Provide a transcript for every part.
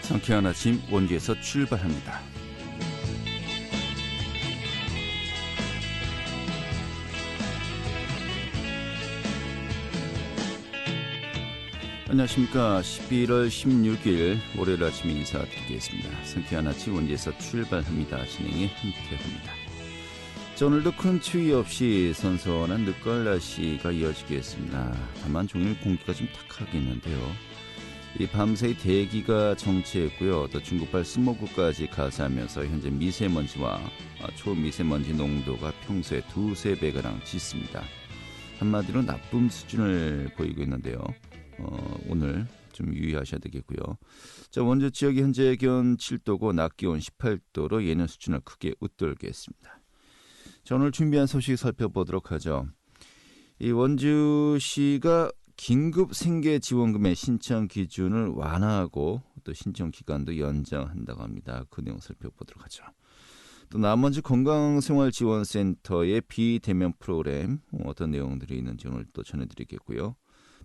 상쾌한 아침 원주에서 출발합니다. 안녕하십니까. 11월 16일 월요일 아침 인사드리겠습니다. 상쾌한 아침 원주에서 출발합니다. 진행의 한태호입니다. 자, 오늘도 큰 추위 없이 선선한 늦가을 날씨가 이어지겠습니다. 다만 종일 공기가 좀 탁하겠는데요. 이 밤사이 대기가 정체했고요. 또 중국발 스모그까지 가세하면서 현재 미세먼지와 초미세먼지 농도가 평소에 두세 배가량 짙습니다. 한마디로 나쁨 수준을 보이고 있는데요. 오늘 좀 유의하셔야 되겠고요. 자, 원주 지역이 현재 기온 7도고 낮 기온 18도로 예년 수준을 크게 웃돌겠습니다. 자, 오늘 준비한 소식 살펴보도록 하죠. 이 원주시가 긴급 생계지원금의 신청 기준을 완화하고 또 신청 기간도 연장한다고 합니다. 그 내용 살펴보도록 하죠. 또 남원주 건강생활지원센터의 비대면 프로그램 어떤 내용들이 있는지 오늘 또 전해드리겠고요.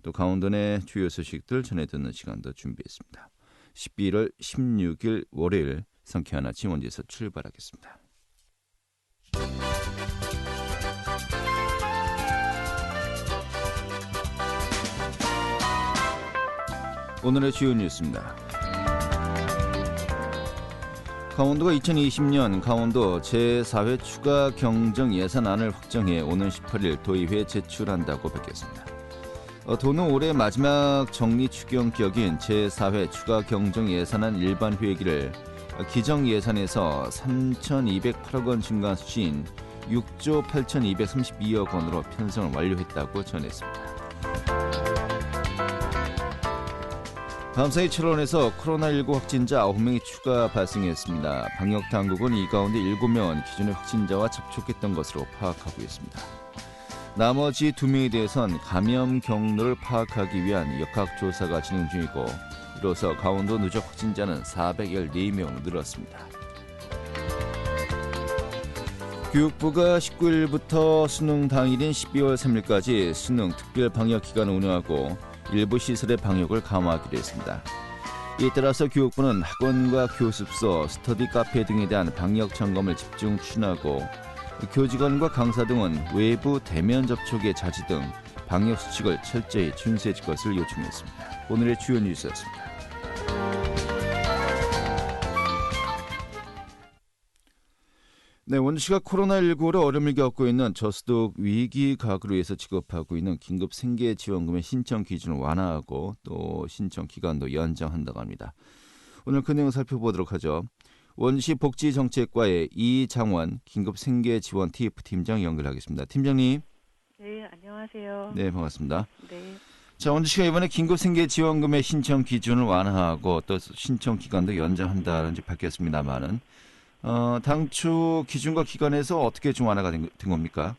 또 강원도 내 주요 소식들 전해듣는 시간도 준비했습니다. 11월 16일 월요일 상쾌한 아침 원주에서 출발하겠습니다. 오늘의 주요 뉴스입니다. 강원도가 2020년 강원도 제4회 추가 경정 예산안을 확정해 오는 18일 도의회에 제출한다고 밝혔습니다. 도는 올해 마지막 정리 추경 기억인 제4회 추가 경정 예산안 일반 회기를 기정 예산에서 3,208억 원 증가한 수치인 6조 8,232억 원으로 편성을 완료했다고 전했습니다. 밤사이 철원에서 코로나19 확진자 9명이 추가 발생했습니다. 방역당국은 이 가운데 7명은 기존의 확진자와 접촉했던 것으로 파악하고 있습니다. 나머지 2명에 대해선 감염 경로를 파악하기 위한 역학조사가 진행 중이고 이로써 강원도 누적 확진자는 414명 늘었습니다. 교육부가 19일부터 수능 당일인 12월 3일까지 수능 특별 방역 기간을 운영하고 일부 시설의 방역을 강화하기로 했습니다. 이에 따라서 교육부는 학원과 교습소, 스터디 카페 등에 대한 방역 점검을 집중 추진하고 교직원과 강사 등은 외부 대면 접촉의 자제 등 방역 수칙을 철저히 준수해 줄 것을 요청했습니다. 오늘의 주요 뉴스였습니다. 네, 원주시가 코로나19로 어려움을 겪고 있는 저소득 위기 가구로 해서 지급하고 있는 긴급 생계지원금의 신청 기준을 완화하고 또 신청 기간도 연장한다고 합니다. 오늘 그 내용 살펴보도록 하죠. 원주시 복지정책과의 이장원 긴급 생계지원 TF 팀장 연결하겠습니다. 팀장님. 네, 안녕하세요. 네, 반갑습니다. 네. 자, 원주시가 이번에 긴급 생계지원금의 신청 기준을 완화하고 또 신청 기간도 연장한다는 지 밝혔습니다만은 당초 기준과 기간에서 어떻게 좀 완화가 된 겁니까?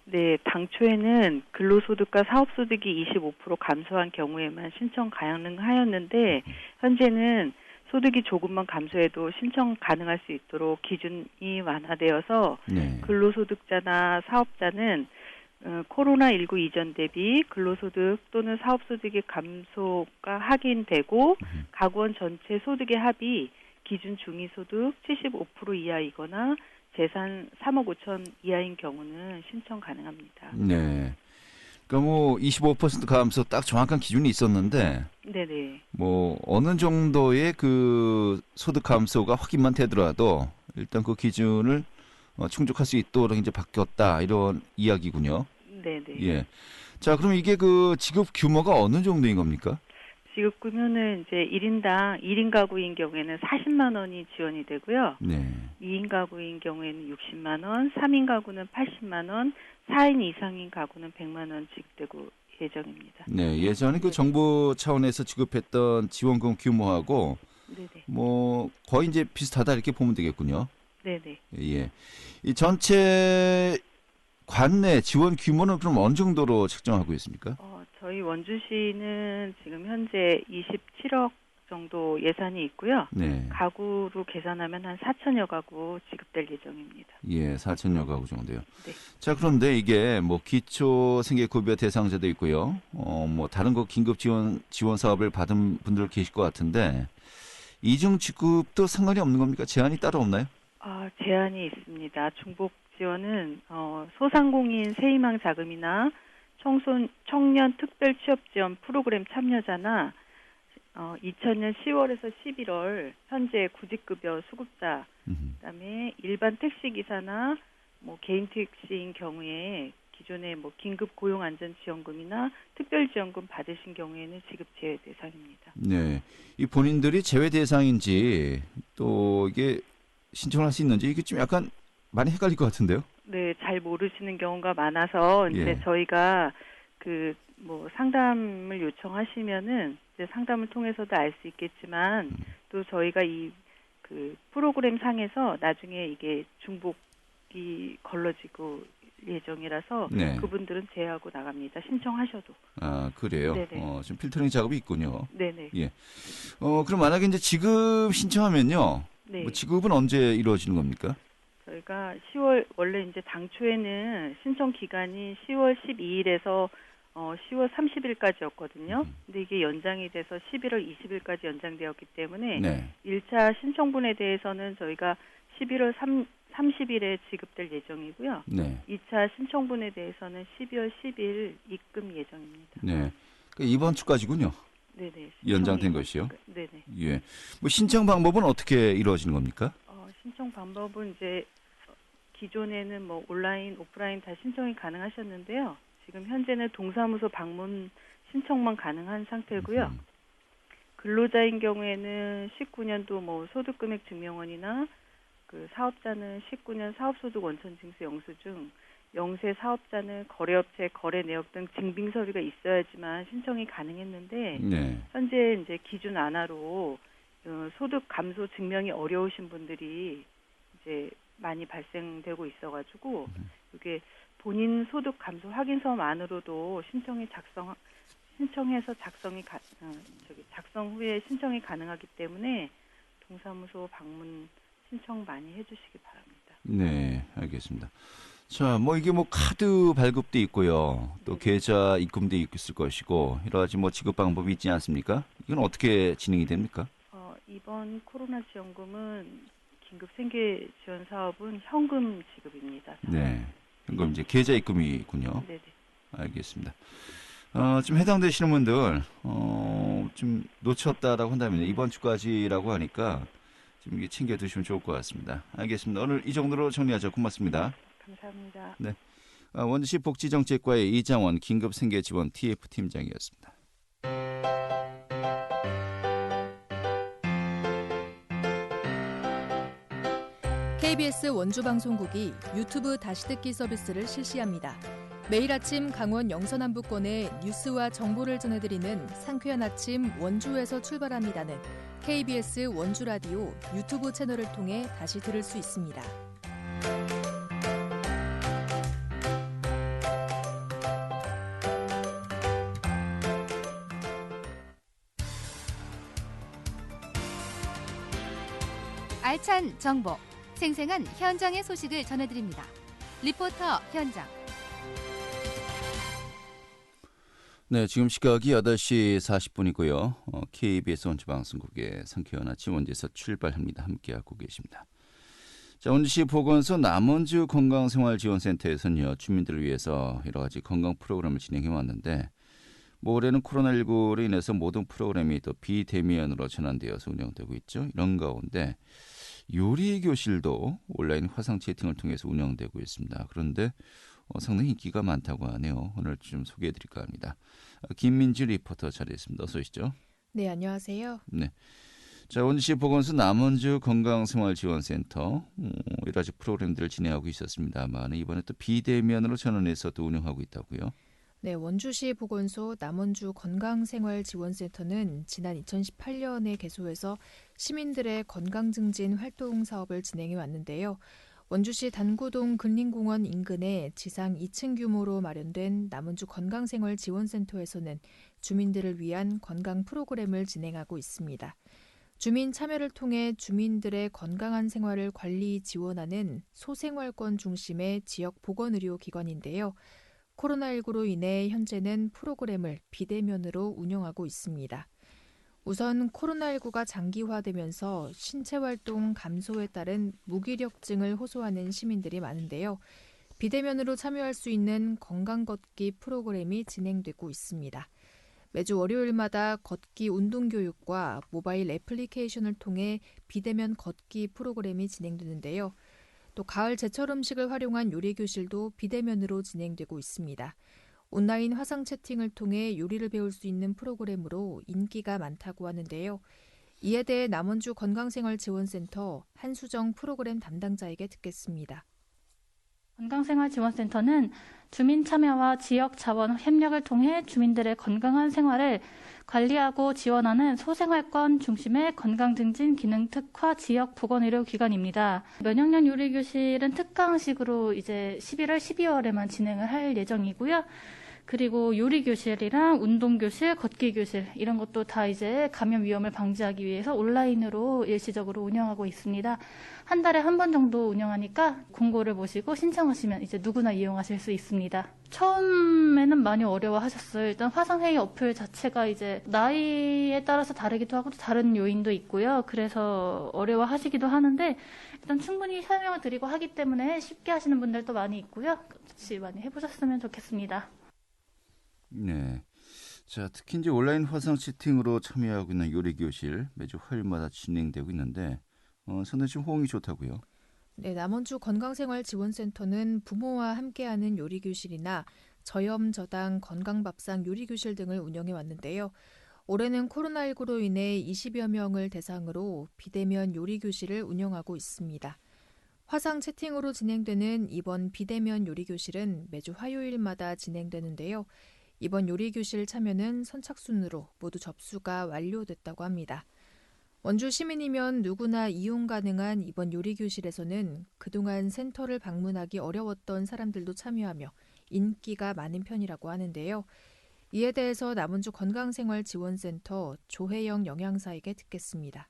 네, 당초에는 근로소득과 사업소득이 25% 감소한 경우에만 신청 가능하였는데 현재는 소득이 조금만 감소해도 신청 가능할 수 있도록 기준이 완화되어서 네. 근로소득자나 사업자는 코로나19 이전 대비 근로소득 또는 사업소득의 감소가 확인되고 가구원 전체 소득의 합이 기준 중위소득 75% 이하이거나 재산 3억 5천 이하인 경우는 신청 가능합니다. 네. 그러니까 뭐 25% 감소 딱 정확한 기준이 있었는데 네네. 뭐 어느 정도의 그 소득 감소가 확인만 되더라도 일단 그 기준을 충족할 수 있도록 이제 바뀌었다 이런 이야기군요. 네네. 예. 자, 그럼 이게 그 지급 규모가 어느 정도인 겁니까? 지급 규모는 이제 1인 가구인 경우에는 40만 원이 지원이 되고요. 네. 2인 가구인 경우에는 60만 원, 3인 가구는 80만 원, 4인 이상인 가구는 100만 원 지급되고 예정입니다. 네, 예전에 그 정부 차원에서 지급했던 지원금 규모하고 네네. 뭐 거의 이제 비슷하다 이렇게 보면 되겠군요. 네네. 예. 이 전체 관내 지원 규모는 그럼 어느 정도로 책정하고 있습니까? 저희 원주시는 지금 현재 27억 정도 예산이 있고요. 네. 가구로 계산하면 한 4천여 가구 지급될 예정입니다. 예, 4천여 가구 정도요. 네. 자, 그런데 이게 뭐 기초 생계급여 대상자도 있고요. 뭐 다른 거 긴급 지원 사업을 받은 분들 계실 것 같은데 이중 지급도 상관이 없는 겁니까? 제한이 따로 없나요? 제한이 있습니다. 중복 지원은 소상공인 세희망 자금이나 청년 특별 취업 지원 프로그램 참여자나 2000년 10월에서 11월 현재 구직급여 수급자, 그다음에 일반 택시 기사나 뭐 개인 택시인 경우에 기존에 뭐 긴급 고용 안전 지원금이나 특별 지원금 받으신 경우에는 지급 제외 대상입니다. 네, 이 본인들이 제외 대상인지 또 이게 신청을 할 수 있는지 이게 좀 약간 많이 헷갈릴 것 같은데요. 네, 잘 모르시는 경우가 많아서 이제 저희가 그 뭐 상담을 요청하시면은 이제 상담을 통해서도 알 수 있겠지만 또 저희가 이 그 프로그램 상에서 나중에 이게 중복이 걸러지고 예정이라서 네. 그분들은 제외하고 나갑니다. 신청하셔도. 그래요. 네네. 좀 필터링 작업이 있군요. 네네. 예. 그럼 만약에 이제 지급 신청하면요. 네. 뭐 지급은 언제 이루어지는 겁니까? 저희가 10월 원래 이제 당초에는 신청 기간이 10월 12일에서 10월 30일까지였거든요. 근데 이게 연장이 돼서 11월 20일까지 연장되었기 때문에 네. 1차 신청분에 대해서는 저희가 11월 30일에 지급될 예정이고요. 네. 2차 신청분에 대해서는 12월 10일 입금 예정입니다. 네. 그러니까 이번 주까지군요. 네네. 연장된 것이요. 네네. 예. 뭐 신청 방법은 어떻게 이루어지는 겁니까? 신청 방법은 이제 기존에는 뭐 온라인, 오프라인 다 신청이 가능하셨는데요. 지금 현재는 동사무소 방문 신청만 가능한 상태고요. 근로자인 경우에는 19년도 뭐 소득금액 증명원이나 그 사업자는 19년 사업소득 원천징수 영수증, 영세 사업자는 거래업체 거래 내역 등 증빙 서류가 있어야지만 신청이 가능했는데 네. 현재 이제 기준 안하로 소득 감소 증명이 어려우신 분들이 이제 많이 발생되고 있어가지고 이게 본인 소득 감소 확인서만으로도 신청해서 작성 후에 신청이 가능하기 때문에 동사무소 방문 신청 많이 해주시기 바랍니다. 네, 알겠습니다. 자, 뭐 이게 뭐 카드 발급도 있고요, 또 계좌 입금도 있을 것이고 여러 가지 뭐 지급 방법이 있지 않습니까? 이건 어떻게 진행이 됩니까? 이번 코로나 지원금은 긴급 생계 지원 사업은 현금 지급입니다. 네, 현금 이제 계좌 입금이군요. 네네. 알겠습니다. 좀 해당되시는 분들 좀 놓쳤다라고 한다면 이번 주까지라고 하니까 좀 이게 챙겨 두시면 좋을 것 같습니다. 알겠습니다. 오늘 이 정도로 정리하죠. 고맙습니다. 감사합니다. 네, 원주시 복지정책과의 이장원 긴급생계지원 TF팀장이었습니다. KBS 원주방송국이 유튜브 다시 듣기 서비스를 실시합니다. 매일 아침 강원 영서남부권의 뉴스와 정보를 전해드리는 상쾌한 아침 원주에서 출발합니다는 KBS 원주라디오 유튜브 채널을 통해 다시 들을 수 있습니다. 알찬 정보, 생생한 현장의 소식을 전해드립니다. 리포터 현장. 네, 지금 시각이 8시 40분이고요. KBS 원주방송국의 상쾌한 아침 원주에서 출발합니다. 함께하고 계십니다. 자, 원주시 보건소 남원주 건강생활지원센터에서는요, 주민들을 위해서 여러 가지 건강 프로그램을 진행해 왔는데 뭐 올해는 코로나19로 인해서 모든 프로그램이 또 비대면으로 전환되어서 운영되고 있죠. 이런 가운데 요리 교실도 온라인 화상 채팅을 통해서 운영되고 있습니다. 그런데 상당히 인기가 많다고 하네요. 오늘 좀 소개해 드릴까 합니다. 김민지 리포터 자리했습니다. 어서 오시죠. 네, 안녕하세요. 네. 자, 원주시 보건소 남원주 건강생활지원센터 여러 가지 프로그램들을 진행하고 있었습니다만 이번에 또 비대면으로 전환해서 또 운영하고 있다고요. 네, 원주시 보건소 남원주 건강생활지원센터는 지난 2018년에 개소해서 시민들의 건강증진 활동 사업을 진행해 왔는데요. 원주시 단구동 근린공원 인근에 지상 2층 규모로 마련된 남원주 건강생활지원센터에서는 주민들을 위한 건강 프로그램을 진행하고 있습니다. 주민 참여를 통해 주민들의 건강한 생활을 관리 지원하는 소생활권 중심의 지역 보건의료기관인데요. 코로나19로 인해 현재는 프로그램을 비대면으로 운영하고 있습니다. 우선 코로나19가 장기화되면서 신체활동 감소에 따른 무기력증을 호소하는 시민들이 많은데요. 비대면으로 참여할 수 있는 건강걷기 프로그램이 진행되고 있습니다. 매주 월요일마다 걷기 운동교육과 모바일 애플리케이션을 통해 비대면 걷기 프로그램이 진행되는데요. 또 가을 제철 음식을 활용한 요리교실도 비대면으로 진행되고 있습니다. 온라인 화상 채팅을 통해 요리를 배울 수 있는 프로그램으로 인기가 많다고 하는데요. 이에 대해 남원주 건강생활지원센터 한수정 프로그램 담당자에게 듣겠습니다. 건강생활지원센터는 주민 참여와 지역 자원 협력을 통해 주민들의 건강한 생활을 관리하고 지원하는 소생활권 중심의 건강증진 기능 특화 지역 보건의료기관입니다. 면역력 요리교실은 특강식으로 이제 11월, 12월에만 진행을 할 예정이고요. 그리고 요리교실이랑 운동교실, 걷기교실 이런 것도 다 이제 감염 위험을 방지하기 위해서 온라인으로 일시적으로 운영하고 있습니다. 한 달에 한 번 정도 운영하니까 공고를 보시고 신청하시면 이제 누구나 이용하실 수 있습니다. 처음에는 많이 어려워하셨어요. 일단 화상회의 어플 자체가 이제 나이에 따라서 다르기도 하고 다른 요인도 있고요. 그래서 어려워하시기도 하는데 일단 충분히 설명을 드리고 하기 때문에 쉽게 하시는 분들도 많이 있고요. 같이 많이 해보셨으면 좋겠습니다. 네. 자, 특히 이제 온라인 화상 채팅으로 참여하고 있는 요리교실 매주 화요일마다 진행되고 있는데 선생님 지금 호응이 좋다고요? 네, 남원주 건강생활지원센터는 부모와 함께하는 요리교실이나 저염저당 건강밥상 요리교실 등을 운영해 왔는데요. 올해는 코로나19로 인해 20여 명을 대상으로 비대면 요리교실을 운영하고 있습니다. 화상 채팅으로 진행되는 이번 비대면 요리교실은 매주 화요일마다 진행되는데요. 이번 요리교실 참여는 선착순으로 모두 접수가 완료됐다고 합니다. 원주 시민이면 누구나 이용 가능한 이번 요리교실에서는 그동안 센터를 방문하기 어려웠던 사람들도 참여하며 인기가 많은 편이라고 하는데요. 이에 대해서 남원주 건강생활지원센터 조혜영 영양사에게 듣겠습니다.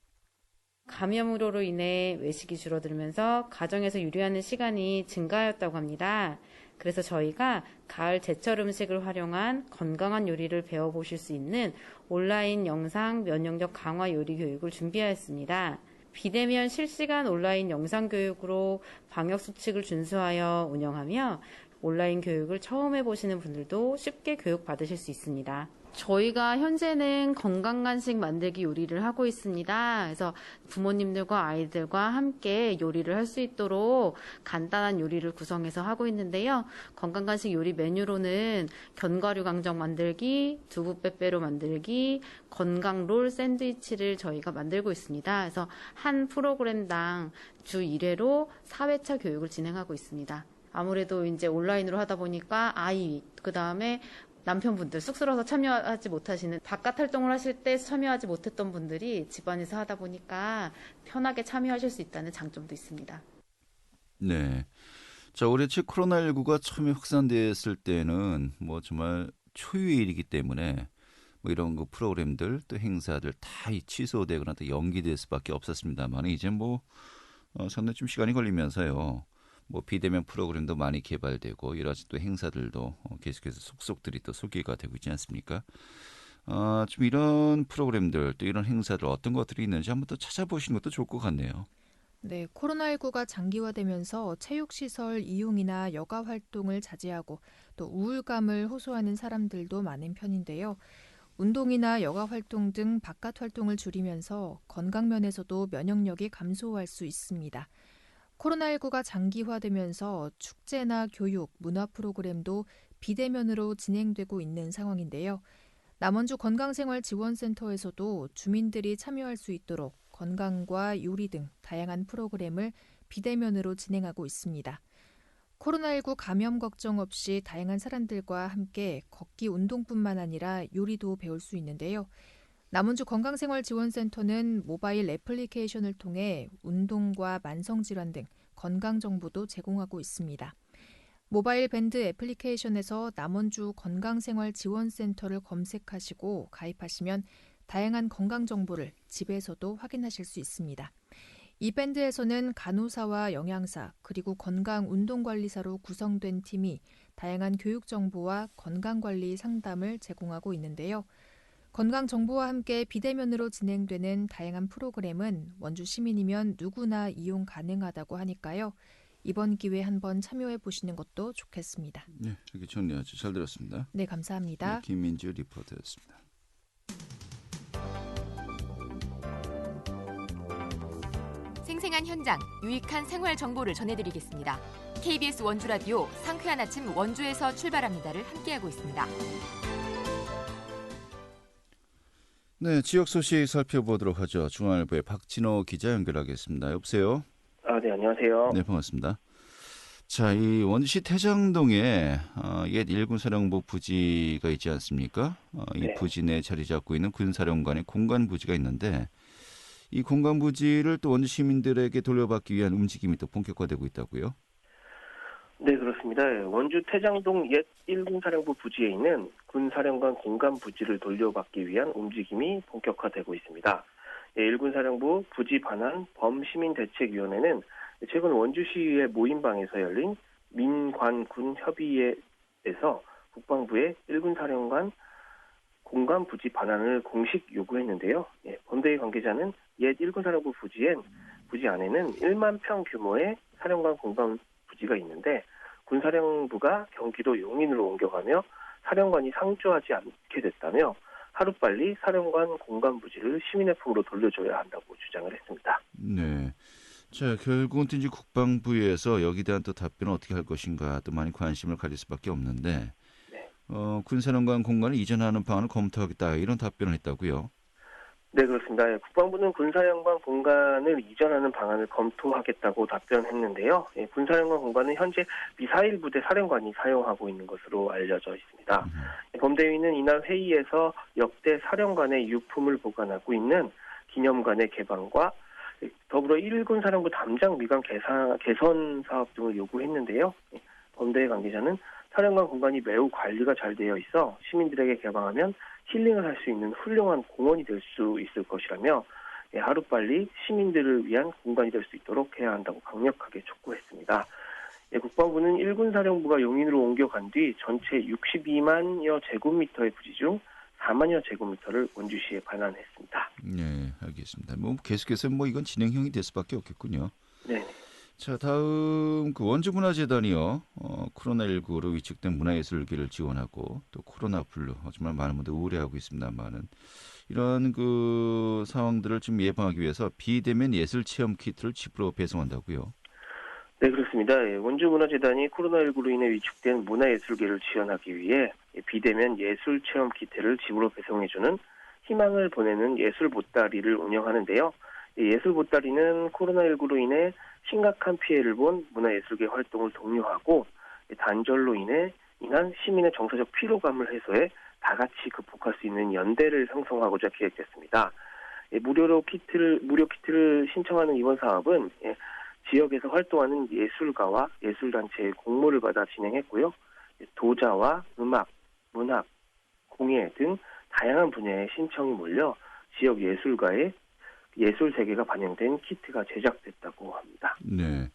감염으로 인해 외식이 줄어들면서 가정에서 요리하는 시간이 증가하였다고 합니다. 그래서 저희가 가을 제철 음식을 활용한 건강한 요리를 배워보실 수 있는 온라인 영상 면역력 강화 요리 교육을 준비하였습니다. 비대면 실시간 온라인 영상 교육으로 방역 수칙을 준수하여 운영하며 온라인 교육을 처음 해보시는 분들도 쉽게 교육받으실 수 있습니다. 저희가 현재는 건강간식 만들기 요리를 하고 있습니다. 그래서 부모님들과 아이들과 함께 요리를 할 수 있도록 간단한 요리를 구성해서 하고 있는데요. 건강간식 요리 메뉴로는 견과류 강정 만들기, 두부 빼빼로 만들기, 건강롤 샌드위치를 저희가 만들고 있습니다. 그래서 한 프로그램당 주 1회로 4회차 교육을 진행하고 있습니다. 아무래도 이제 온라인으로 하다 보니까 아이, 그 다음에 남편분들 쑥스러워서 참여하지 못하시는 바깥 활동을 하실 때 참여하지 못했던 분들이 집안에서 하다 보니까 편하게 참여하실 수 있다는 장점도 있습니다. 네. 자, 올해 초 코로나19가 처음에 확산됐을 때는 정말 초유의 일이기 때문에 이런 거 프로그램들 또 행사들 다 취소되거나 또 연기될 수밖에 없었습니다만 이제 상당히 좀 시간이 걸리면서요. 비대면 프로그램도 많이 개발되고 여러 가지 또 행사들도 계속해서 속속들이 또 소개가 되고 있지 않습니까? 좀 이런 프로그램들 또 이런 행사들 어떤 것들이 있는지 한번 또 찾아보시는 것도 좋을 것 같네요. 네, 코로나19가 장기화되면서 체육시설 이용이나 여가 활동을 자제하고 또 우울감을 호소하는 사람들도 많은 편인데요. 운동이나 여가 활동 등 바깥 활동을 줄이면서 건강면에서도 면역력이 감소할 수 있습니다. 코로나19가 장기화되면서 축제나 교육, 문화 프로그램도 비대면으로 진행되고 있는 상황인데요. 남원주 건강생활지원센터에서도 주민들이 참여할 수 있도록 건강과 요리 등 다양한 프로그램을 비대면으로 진행하고 있습니다. 코로나19 감염 걱정 없이 다양한 사람들과 함께 걷기 운동뿐만 아니라 요리도 배울 수 있는데요. 남원주 건강생활지원센터는 모바일 애플리케이션을 통해 운동과 만성질환 등 건강 정보도 제공하고 있습니다. 모바일 밴드 애플리케이션에서 남원주 건강생활지원센터를 검색하시고 가입하시면 다양한 건강 정보를 집에서도 확인하실 수 있습니다. 이 밴드에서는 간호사와 영양사 그리고 건강운동관리사로 구성된 팀이 다양한 교육 정보와 건강관리 상담을 제공하고 있는데요. 건강 정보와 함께 비대면으로 진행되는 다양한 프로그램은 원주 시민이면 누구나 이용 가능하다고 하니까요. 이번 기회에 한번 참여해 보시는 것도 좋겠습니다. 네, 이렇게 정리하죠. 잘 들었습니다. 네, 감사합니다. 네, 김민주 리포터였습니다. 생생한 현장, 유익한 생활 정보를 전해드리겠습니다. KBS 원주 라디오 상쾌한 아침 원주에서 출발합니다를 함께하고 있습니다. 네, 지역 소식 살펴보도록 하죠. 중앙일보의 박진호 기자 연결하겠습니다. 여보세요? 네, 안녕하세요. 네, 반갑습니다. 자, 이 원주시 태장동에 옛 일군사령부 부지가 있지 않습니까? 이 네. 부지 내에 자리 잡고 있는 군사령관의 공간 부지가 있는데 이 공간 부지를 또 원주 시민들에게 돌려받기 위한 움직임이 또 본격화되고 있다고요? 네, 그렇습니다. 원주 태장동 옛 1군사령부 부지에 있는 군사령관 공간 부지를 돌려받기 위한 움직임이 본격화되고 있습니다. 1군사령부 부지 반환 범시민대책위원회는 최근 원주시의 모임방에서 열린 민관군 협의회에서 국방부의 1군사령관 공간 부지 반환을 공식 요구했는데요. 범대위 관계자는 옛 1군사령부 부지 안에는 1만 평 규모의 사령관 공간 부지가 있는데 군사령부가 경기도 용인으로 옮겨가며 사령관이 상주하지 않게 됐다며 하루빨리 사령관 공간 부지를 시민의 품으로 돌려줘야 한다고 주장을 했습니다. 네. 자, 결국은 또 이제 국방부에서 여기에 대한 또 답변을 어떻게 할 것인가 또 많이 관심을 가질 수밖에 없는데 네. 군사령관 공간을 이전하는 방안을 검토하겠다 이런 답변을 했다고요? 네, 그렇습니다. 국방부는 군사령관 공간을 이전하는 방안을 검토하겠다고 답변했는데요. 군사령관 공간은 현재 미사일 부대 사령관이 사용하고 있는 것으로 알려져 있습니다. 범대위는 이날 회의에서 역대 사령관의 유품을 보관하고 있는 기념관의 개방과 더불어 1군 사령부 담장 미관 개선 사업 등을 요구했는데요. 범대위 관계자는 사령관 공간이 매우 관리가 잘 되어 있어 시민들에게 개방하면 힐링을 할 수 있는 훌륭한 공원이 될 수 있을 것이라며 하루빨리 시민들을 위한 공간이 될 수 있도록 해야 한다고 강력하게 촉구했습니다. 국방부는 1군 사령부가 용인으로 옮겨간 뒤 전체 62만여 제곱미터의 부지 중 4만여 제곱미터를 원주시에 반환했습니다. 네, 알겠습니다. 뭐 계속해서 이건 진행형이 될 수밖에 없겠군요. 네. 자, 다음 원주문화재단이요. 코로나19로 위축된 문화예술계를 지원하고 또 코로나 블루 정말 많은 분들 우려하고 있습니다만은 이런 그 상황들을 좀 예방하기 위해서 비대면 예술 체험 키트를 집으로 배송한다고요. 네, 그렇습니다. 원주문화재단이 코로나19로 인해 위축된 문화예술계를 지원하기 위해 비대면 예술 체험 키트를 집으로 배송해주는 희망을 보내는 예술 보따리를 운영하는데요. 예술 보따리는 코로나19로 인해 심각한 피해를 본 문화예술계 활동을 독려하고 단절로 인한 시민의 정서적 피로감을 해소해 다 같이 극복할 수 있는 연대를 형성하고자 기획됐습니다. 무료 키트를 신청하는 이번 사업은 지역에서 활동하는 예술가와 예술단체의 공모를 받아 진행했고요. 도자와 음악, 문학, 공예 등 다양한 분야의 신청이 몰려 지역 예술가의 예술 세계가 반영된 키트가 제작됐다고 합니다. 네.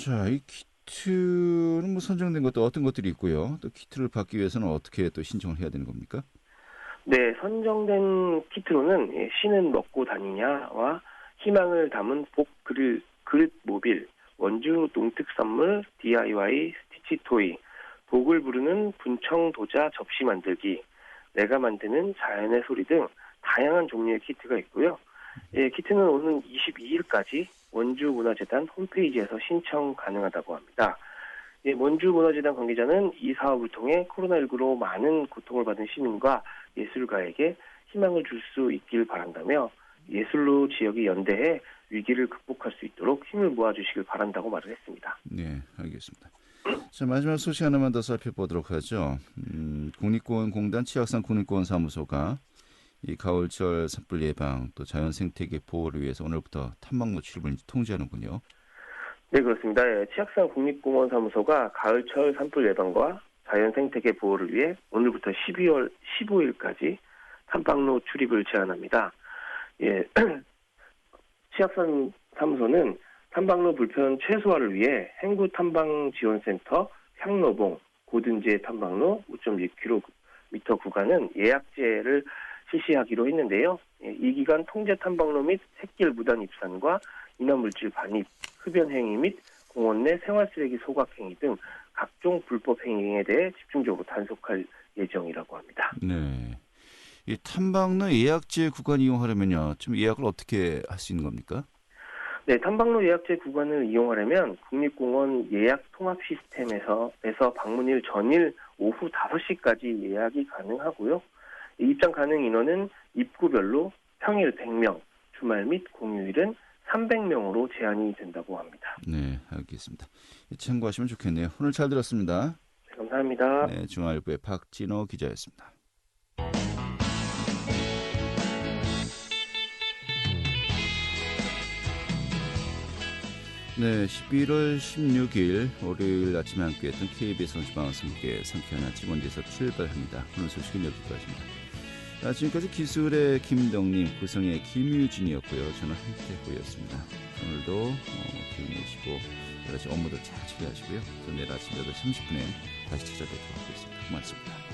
자, 이 키트는 선정된 것도 어떤 것들이 있고요. 또 키트를 받기 위해서는 어떻게 또 신청을 해야 되는 겁니까? 네, 선정된 키트로는 신은 먹고 다니냐와 희망을 담은 복 그릇 모빌, 원주 농특산물 DIY 스티치 토이, 복을 부르는 분청 도자 접시 만들기, 내가 만드는 자연의 소리 등 다양한 종류의 키트가 있고요. 키트는 오는 22일까지 원주문화재단 홈페이지에서 신청 가능하다고 합니다. 원주문화재단 관계자는 이 사업을 통해 코로나19로 많은 고통을 받은 시민과 예술가에게 희망을 줄 수 있길 바란다며 예술로 지역이 연대해 위기를 극복할 수 있도록 힘을 모아주시길 바란다고 말을 했습니다. 네, 알겠습니다. 자, 마지막 소식 하나만 더 살펴보도록 하죠. 국립공원공단 치악산 국립공원사무소가 이 가을철 산불 예방 또 자연 생태계 보호를 위해서 오늘부터 탐방로 출입을 통제하는군요. 네, 그렇습니다. 치악산 국립공원사무소가 가을철 산불 예방과 자연 생태계 보호를 위해 오늘부터 12월 15일까지 탐방로 출입을 제한합니다. 치악산 사무소는 탐방로 불편 최소화를 위해 행구 탐방 지원센터 향로봉 고든지 탐방로 5.6km 구간은 예약제를 실시하기로 했는데요. 이 기간 통제 탐방로 및 샛길 무단 입산과 인화물질 반입, 흡연 행위 및 공원 내 생활쓰레기 소각 행위 등 각종 불법 행위에 대해 집중적으로 단속할 예정이라고 합니다. 네. 이 탐방로 예약제 구간 이용하려면요, 좀 예약을 어떻게 할 수 있는 겁니까? 네, 탐방로 예약제 구간을 이용하려면 국립공원 예약 통합 시스템에서 방문일 전일 오후 5시까지 예약이 가능하고요. 입장 가능 인원은 입구별로 평일 100명, 주말 및 공휴일은 300명으로 제한이 된다고 합니다. 네, 알겠습니다. 참고하시면 좋겠네요. 오늘 잘 들었습니다. 네, 감사합니다. 네, 중앙일보의 박진호 기자였습니다. 네, 11월 16일 월요일 아침에 함께했던 KBS 원주방송국의 상쾌한 아침 원주에서 출발합니다. 오늘 소식은 여기까지입니다. 지금까지 기술의 김덕님, 구성의 김유진이었고요. 저는 한태호였습니다. 오늘도 기운 내시고 여러 가지 업무들 잘 처리하시고요. 저 내일 아침 8시 30분에 다시 찾아뵙도록 하겠습니다. 고맙습니다.